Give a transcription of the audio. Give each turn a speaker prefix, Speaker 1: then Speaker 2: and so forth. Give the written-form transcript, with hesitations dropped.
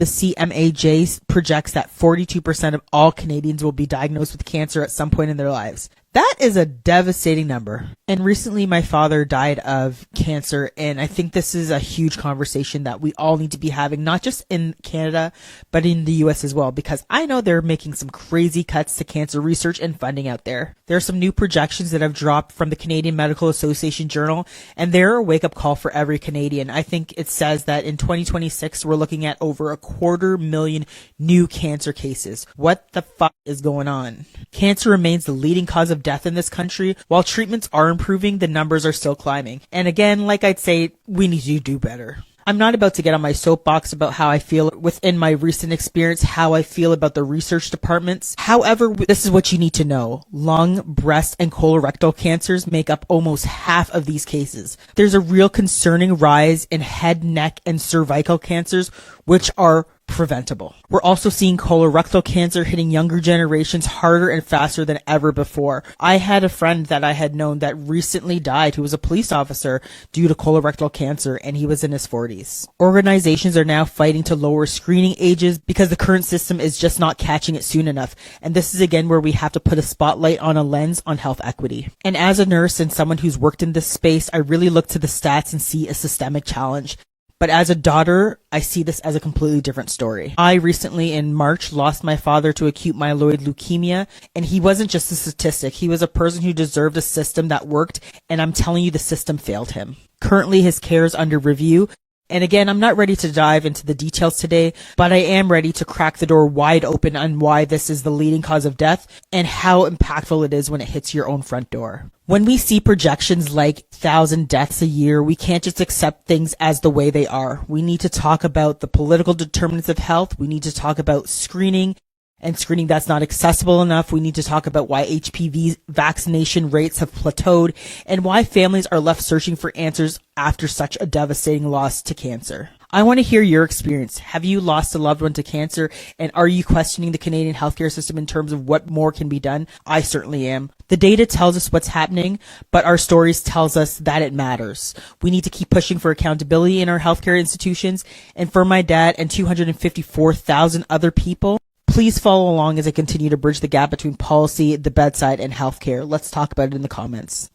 Speaker 1: The CMAJ projects that 42% of all Canadians will be diagnosed with cancer at some point in their lives. That is a devastating number. And recently my father died of cancer, and I think this is a huge conversation that we all need to be having, not just in Canada, but in the US as well, because I know they're making some crazy cuts to cancer research and funding out there. There are some new projections that have dropped from the Canadian Medical Association Journal, and they're a wake-up call for every Canadian. I think it says that in 2026, we're looking at over 250,000 new cancer cases. What the fuck is going on? Cancer remains the leading cause of death in this country. While treatments are improving, the numbers are still climbing. And again, like I'd say, we need to do better. I'm not about to get on my soapbox about how I feel within my recent experience, how I feel about the research departments. However, this is what you need to know. Lung, breast, and colorectal cancers make up almost half of these cases. There's a real concerning rise in head, neck, and cervical cancers, which are preventable. We're also seeing colorectal cancer hitting younger generations harder and faster than ever before. I had a friend that I had known that recently died who was a police officer due to colorectal cancer, and he was in his 40s. Organizations are now fighting to lower screening ages because the current system is just not catching it soon enough. And this is again where we have to put a spotlight on a lens on health equity. And as a nurse and someone who's worked in this space, I really look to the stats and see a systemic challenge. But as a daughter, I see this as a completely different story. I recently, in March, lost my father to acute myeloid leukemia, and he wasn't just a statistic. He was a person who deserved a system that worked, and I'm telling you, the system failed him. Currently, his care is under review. And again, I'm not ready to dive into the details today, but I am ready to crack the door wide open on why this is the leading cause of death and how impactful it is when it hits your own front door. When we see projections like 1,000 deaths a year, we can't just accept things as the way they are. We need to talk about the political determinants of health. We need to talk about screening and screening that's not accessible enough. We need to talk about why HPV vaccination rates have plateaued and why families are left searching for answers after such a devastating loss to cancer. I want to hear your experience. Have you lost a loved one to cancer, and are you questioning the Canadian healthcare system in terms of what more can be done? I certainly am. The data tells us what's happening, but our stories tells us that it matters. We need to keep pushing for accountability in our healthcare institutions, and for my dad and 254,000 other people, please follow along as I continue to bridge the gap between policy, the bedside, and healthcare. Let's talk about it in the comments.